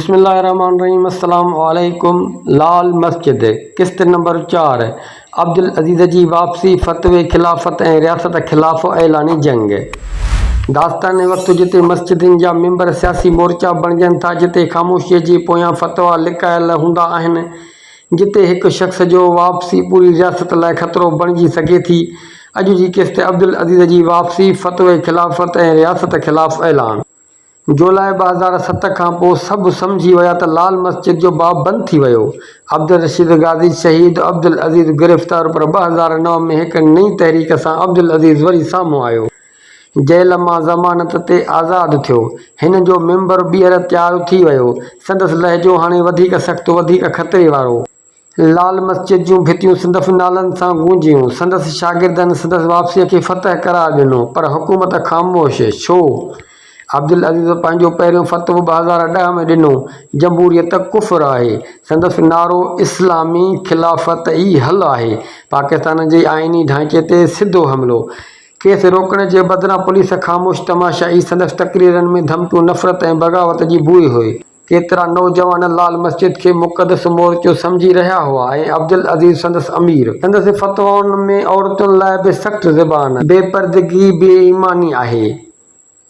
बिस्मिल्लाहिर्रहमानिर्रहीम। अस्सलाम वालेकुम। लाल मस्जिद किस्त नंबर 4 अब्दुल अज़ीज़ जी वापसी, फतवे खिलाफत ऐं रियासत ख़िलाफ़ ऐलानी जंग। दास्तान वक़्तु जिते मस्जिदनि जा मिंबर सियासी मोर्चा बणजनि था, जिते ख़ामोशीअ जे पोयां फतवा लिकायल हूंदा आहिनि, जिते हिकु शख़्स जो वापसी पूरी रियासत लाइ ख़तरो बणिजी सघे थी, अॼु जी किस्त अब्दुल अज़ीज़ जी वापसी, फतवे खिलाफत ऐं रियासत ख़िलाफ़ ऐलान। जुलाई 2007 खां पोइ सभु सम्झी विया त लाल मस्जिद जो बाब बंदि थी वियो। अब्दुल रशीद गाज़ी शहीद, अब्दुल अज़ीज़ गिरफ़्तार, पर 2009 में हिकु नई तहरीक सां अब्दुल अज़ीज़ वरी साम्हूं आयो। जेल मां ज़मानत ते आज़ादु थियो। हिन जो मिंबर ॿीहर तयारु थी वियो। संदसि लहजो हाणे वधीक सख़्तु, वधीक ख़तरे वारो। लाल मस्जिद जूं भितियूं संदसि नालनि सां गूंजियूं। संदसि शागिर्दनि संदसि वापसीअ खे फ़तह करार ॾिनो, पर हुकूमत ख़ामोश छो? अब्दुल अज़ीज़ पंहिंजो पहिरियों फतवो 2010 में ॾिनो। जमहूरियत कुफ़र आहे। संदसि नारो इस्लामी ख़िलाफ़त ई हल आहे। पाकिस्तान जे आइनी ढांचे ते सिधो हमिलो। केस रोकण जे बदिरां पुलिस ख़ामोश तमाशाई। संदसि तक़रीरनि में धमकियूं, नफ़रत ऐं बग़ावत जी बुई हुई। केतिरा नौजवान लाल मस्जिद खे मुक़दस मोर्चो सम्झी रहिया हुआ ऐं अब्दुल अज़ीज़ संदसि अमीर। संदसि फतवाउनि में औरतुनि लाइ बि सख़्त ज़बान, बेपर्दगी, बेईमानी आहे।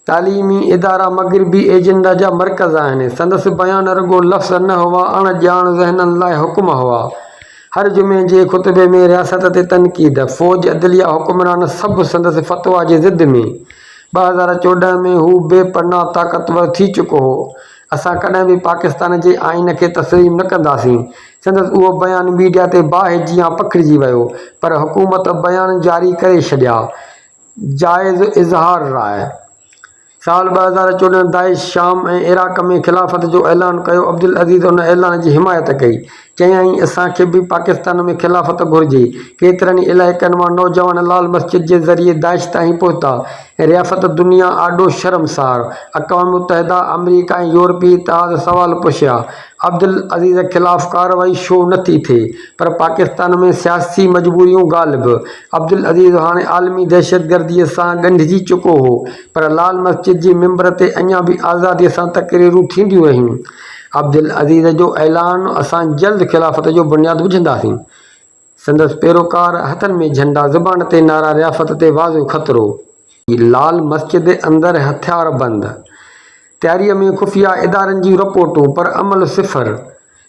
तालीमी इदारा मग़रिबी एजेंडा जा मर्कज़ आहिनि। संदसि बयान रुगो लफ़्ज़ न हुआ, अणॼाण ज़हननि लाइ हुकुम हुआ। हर जुमे जे ख़ुतबे में रियासत ते तनक़ीद, फ़ौज, अदलिया, हुक्मरान सभु संदसि फतवा जे ज़िद में। 2014 में हू बेपनाह ताक़तवर थी चुको हो। असां कॾहिं बि पाकिस्तान जे आइन खे तस्लीम न कंदासीं। संदसि उहो बयान मीडिया ते बाहिजियां पखिड़िजी वियो, पर हुकूमत बयान जारी करे छॾिया। जाइज़ इज़हार राय। साल 2014 दाइश शाम ऐं इराक़ में ख़िलाफ़त जो ऐलान कयो। अब्दुल अज़ीज़ उन ऐलान जी हिमायत कई। चयाईं, असांखे बि पाकिस्तान में ख़िलाफ़त घुरिजे। केतिरनि ई इलाइक़नि मां नौजवान लाल मस्जिद जे ज़रिए दाइश ताईं पहुता। रियासत दुनिया आॾो शर्मसार। अक़वाम मुतहिदा, अमरीका ऐं यूरोपी इतिहाद सवाल पुछिया, अब्दुल अज़ीज़ ख़िलाफ़ कार्रवाई छो नथी थिए? पर पाकिस्तान में सियासी मजबूरियूं ग़ालिब। अब्दुल अज़ीज़ हाणे आलमी दहशतगर्दीअ सां ॻंढिजी चुको हो, पर लाल मस्जिद जी मिंबर ते अञा बि आज़ादीअ सां तक़रीरूं थींदियूं रहियूं। अब्दुल अज़ीज़ जो ऐलान, असां जल्द ख़िलाफ़त जो बुनियादु विझंदासीं। संदसि पैरोकार, हथनि में झंडा, ज़ुबान ते नारा, रियासत ते वाज़ो ख़तरो। लाल मस्जिद अंदरि हथियार बंदि। तयारीअ में खुफ़िया इदारनि जी रिपोर्टूं, पर अमल सिफ़र।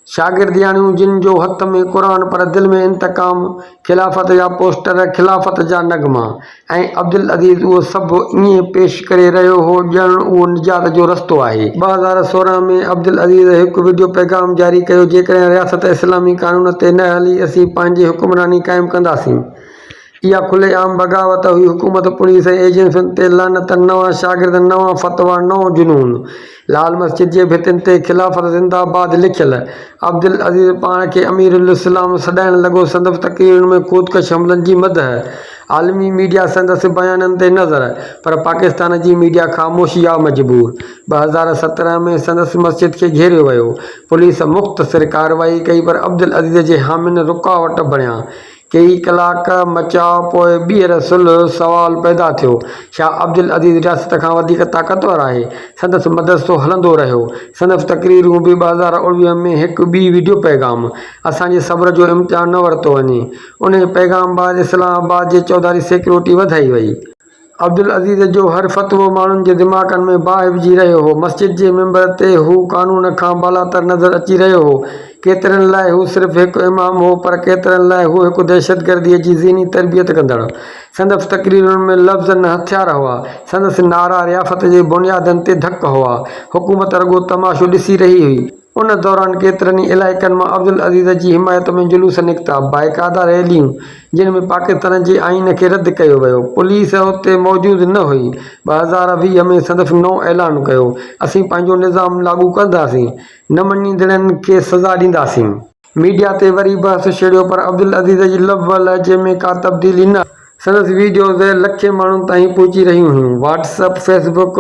शागिर्दियाणियूं जिन जो हथ में क़ुरान, पर दिलि में इंतकाम। ख़िलाफ़त जा पोस्टर, ख़िलाफ़त जा नग़मा, ऐं अब्दुल अज़ीज़ उहो सभु ईअं पेश करे रहियो हो ॼणु उहो निजात जो रस्तो आहे। 2016 में अब्दुल अज़ीज़ हिकु वीडियो पैगाम जारी कयो, जेकॾहिं रियासत इस्लामी क़ानून ते न हली, असीं पंहिंजी हुक्मरानी क़ाइमु कंदासीं। इहा खुलेआम बग़ावत हुई। हुकूमत, पुलिस ऐं एजेंसियुनि ते लानत। नवां शागिर्द, नवां फतवा, नओं जुनून। लाल मस्जिद जे भितियुनि ते ख़िलाफ़त ज़िंदाबाद लिखियल। अब्दुल अज़ीज़ पाण खे अमीरुल इस्लाम सॾाइण लॻो। संदसि तक़रीरुनि में ख़ुदकश हमलनि जी मदह। आलमी मीडिया संदसि बयाननि ते नज़र, पर पाकिस्तान जी मीडिया ख़ामोशी आहे मजबूर। 2017 में संदसि मस्जिद खे घेरियो वियो। पुलिस मुख़्तसिर कार्रवाई कई, पर अब्दुल अज़ीज़ जे हामियुनि रुकावट बणिया। कई कलाक मचाउ, पोइ ॿीहर सुलह। सवाल पैदा थियो, छा अब्दुल अज़ीज़ रियासत खां वधीक ताक़तवर आहे? संदसि मदरसो हलंदो रहियो। संदसि तक़रीरूं बि। 2019 में हिकु ॿी वीडियो पैगाम, असांजे सब्र जो इम्तिहान न वरितो वञे। उन पैगाम बाद इस्लामाबाद जे चौधारी सिक्योरिटी वधाई वई। अब्दुल अज़ीज़ जो हर फतवो माण्हुनि जे दिमाग़नि में बाहि विझी रहियो हो। मस्जिद जे मिंबर ते हू क़ानून खां बालातर नज़र अची रहियो हो। केतिरनि लाइ हू सिर्फ़ु हिकु इमाम हो, पर केतिरनि लाइ हू हिकु दहशतगर्दीअ जी ज़हनी तरबियत कंदड़। संदसि तक़रीरुनि में लफ़्ज़ न हथियार हुआ। संदसि नारा रियासत जे बुनियादनि ते धक हुआ। हुकूमत रुगो तमाशो ॾिसी रही हुई। उन दौरान केतिरनि ई इलाइक़नि मां अब्दुल अज़ीज़ जी हिमायत में जुलूस निकिता, बाइकादा रैलियूं, जिन में पाकिस्तान जे आइन खे रद्द कयो वियो। पुलिस उते मौजूदु न हुई। 2020 में संदसि नओं ऐलान कयो, असीं पंहिंजो निज़ाम लागू कंदासीं, न मञींदड़नि खे सज़ा ॾींदासीं। मीडिया ते वरी बहस छेड़ियो, पर अब्दुल अज़ीज़ जी लफ़्ज़ लहजे में का तब्दीली न। संदसि वीडियोज़ लखे माण्हुनि ताईं पहुची रहियूं हुयूं। व्हाट्सएप, फेसबुक,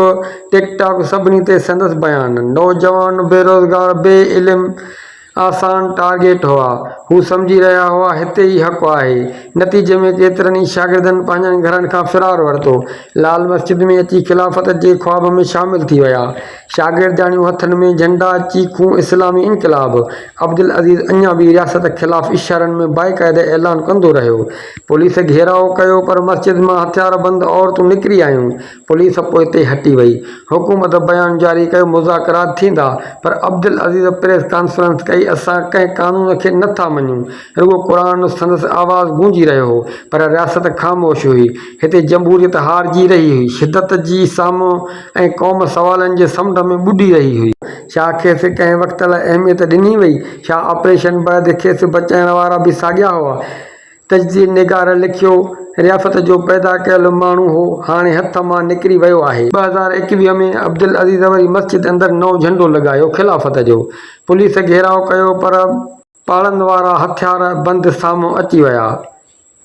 टिकटॉक, सभिनी ते संदसि बयान। नौजवान, बेरोज़गार, बेइल्म, आसान टारगेट हुआ। हू सम्झी रहिया हुआ हिते ई हक़ आहे। नतीजे में केतिरनि ई शागिर्दनि पंहिंजनि घरनि खां फ़िरार वरितो, लाल मस्जिद में अची ख़िलाफ़त जे ख़्वाब में शामिल थी विया। शागिर्दाणियूं हथनि में झंडा, चीखूं, इस्लामी इनक़िलाब। अब्दुल अज़ीज़ अञा बि रियासत ख़िलाफ़ इशारनि में बाक़ाइदा ऐलान कंदो रहियो। पुलिस घेराव कयो पर मस्जिद मां हथियारबंद औरतूं निकिरी आयूं। पुलिस पोइते हटी वई। हुकूमत बयान जारी कयो, मुज़ाकरात थींदा, पर अब्दुल अज़ीज़ प्रेस कॉन्फ्रेंस कई, असां कंहिं कानून खे नथा मञूं। रुगो क़ुरान संदसि आवाज़ गूंजी रहियो हो, पर रियासत ख़ामोश हुई। हिते जमहूरियत हारजी रही हुई, शिदत जी साम्हूं ऐं क़ौम सवालनि जे समुंड में ॿुॾी रही हुई। छा खेसि कंहिं वक़्त लाइ अहमियत ॾिनी वई? छा ऑपरेशन बैदि खेसि बचाइण वारा बि साॻिया हुआ? तजदीद निगार लिखियो, रियासत जो पैदा कयल माण्हू हो, हाणे हथ मां निकिरी वियो आहे। 2021 में अब्दुल अज़ीज़ वरी मस्जिद अंदरि नओं झंडो लॻायो, ख़िलाफ़त जो। पुलिस घेराव कयो पर पाड़नि वारा हथियार बंदि साम्हूं अची विया।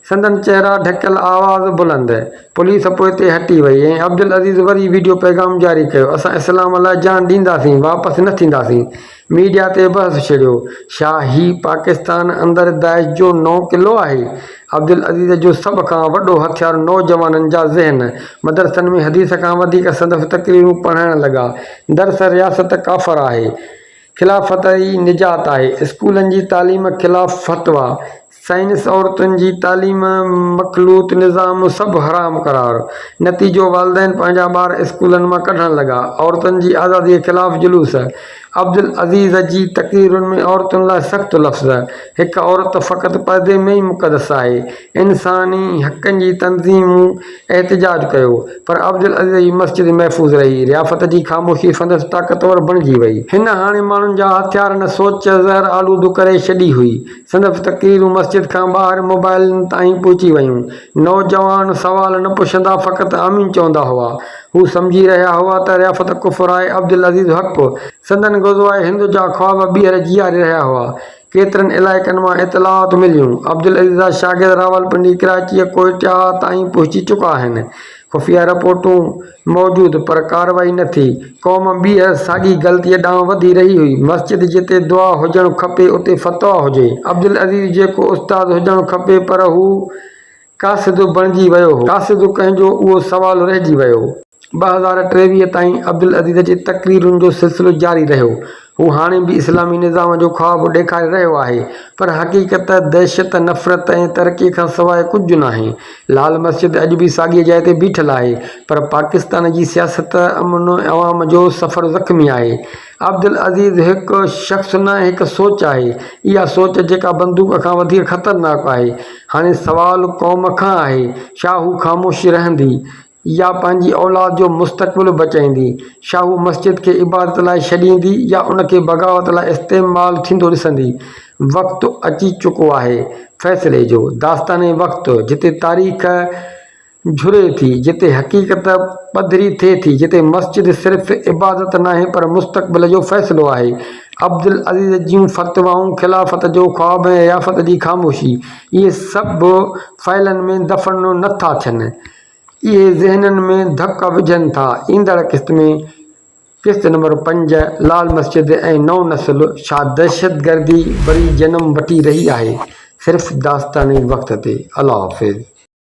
संदन चहिरा ढकियल, आवाज़ बुलंद। पुलिस पोइते हटी वई ऐं अब्दुल अज़ीज़ वरी वीडियो पैगाम जारी कयो, असां इस्लाम लाइ जान ॾींदासीं, वापसि न थींदासीं। मीडिया ते बहस छेड़ियो, छा ही पाकिस्तान अंदरि दाइश जो नओं क़िलो आहे? अब्दुल अज़ीज़ जो सभ खां वॾो हथियार नौजवाननि जा ज़हन। मदरसनि में हदीस खां वधीक संदसि तक़रीरूं पढ़ाइण लॻा। दरस रियासत काफ़र आहे, ख़िलाफ़त ई निजात आहे। स्कूलनि जी तालीम ख़िलाफ़ फतवा, साइंस, औरतुनि जी तालीम, मख़लूत निज़ाम, सभु हराम करार। नतीजो वालिदैन पंहिंजा ॿार स्कूलनि मां कढण लॻा। औरतुनि जी आज़ादीअ ख़िलाफ़ जुलूस। अब्दुल अज़ीज़ जी तक़रीरुनि में औरतुनि लाइ सख़्तु लफ़्ज़, हिक औरत फ़क़ति पर्दे में ई मुक़दस आहे। इंसानी हक़नि जी तंज़ीमूं एहतिजाज कयो, पर अब्दुल अज़ीज़ जी मस्जिद महफ़ूज़ रही। रियासत जी ख़ामोशी संदसि ताक़तवर बणिजी वई। हिन हाणे माण्हुनि जा हथियार न सोच ज़हर आलूदु करे छॾी हुई। संदसि तक़रीरूं मस्जिद खां ॿाहिरि मोबाइलनि ताईं पहुची वयूं। नौजवान सवाल न पुछंदा, फ़क़ति आमीन चवंदा हुआ। हू सम्झी रहिया हुआ त रियासत कुफ़र आहे, अब्दुल अज़ीज़ हक़। संदन गुज़वाए हिंद जा ख़्वाब ॿीहर जीआरे रहिया हुआ। केतिरनि इलाइक़नि मां इतलाउत मिलियूं, अब्दुल अज़ीज़ जा शागिर्द रावलपिंडी, कराची, कोयटा ताईं पहुची चुका आहिनि। खुफ़िया रिपोर्टूं मौजूदु, पर कार्रवाई न थी। क़ौम ॿीहर साॻी ग़लतीअ ॾांहुं वधी रही हुई। मस्जिद जिते दुआ हुजणु खपे, उते फ़तवा हुजे। अब्दुल अज़ीज़ जेको उस्ताद हुजणु खपे, पर हू कासिद बणिजी वियो हो। कासिद कंहिंजो, उहो सवाल रहिजी वियो। 2023 ताईं अब्दुल अज़ीज़ जी तक़रीरुनि जो सिलसिलो जारी रहियो। हू हाणे बि इस्लामी निज़ाम जो ख़्वाबु ॾेखारे रहियो आहे, पर हक़ीक़त दहशत, नफ़रत ऐं तरक़ीअ खां सवाइ कुझु नाहे। लाल मस्जिद अॼु बि साॻिए जाइ ते बीठल आहे, पर पाकिस्तान जी सियासत, अमन ऐं अवाम जो सफ़र ज़ख़्मी आहे। अब्दुल अज़ीज़ हिकु शख़्स न, हिकु सोच आहे। इहा सोच जेका बंदूक खां वधीक ख़तरनाक आहे। हाणे सवाल क़ौम खां आहे, छा हू ख़ामोश रहंदी या पंहिंजी औलाद जो मुस्तक़बिल बचाईंदी? छा हू मस्जिद खे इबादत लाइ छॾींदी या उन खे बग़ावत लाइ इस्तेमालु थींदो ॾिसंदी? वक़्तु अची चुको आहे फ़ैसिले जो। दास्ताने वक़्तु, जिते तारीख़ झुरे थी, जिते हक़ीक़त पधरी थिए थी, जिते मस्जिद सिर्फ़ इबादत नाहे पर मुस्तक़बिल जो फ़ैसिलो आहे। अब्दुल अज़ीज़ जूं फ़तवाऊं, ख़िलाफ़त जो ख़्वाब ऐं रियासत जी ख़ामोशी, इहे सभु फ़इलनि में दफ़न नथा थियनि। इहे ज़हननि में धक विझनि था। ईंदड़ क़िस्त में क़िस्त नंबर 5, लाल मस्जिद ऐं नओं नस्ल, छा दहशतगर्दी वरी जनम वठी रही आहे? सिर्फ़ दास्ताने वक़्त ते। अल्लाह हाफ़िज़।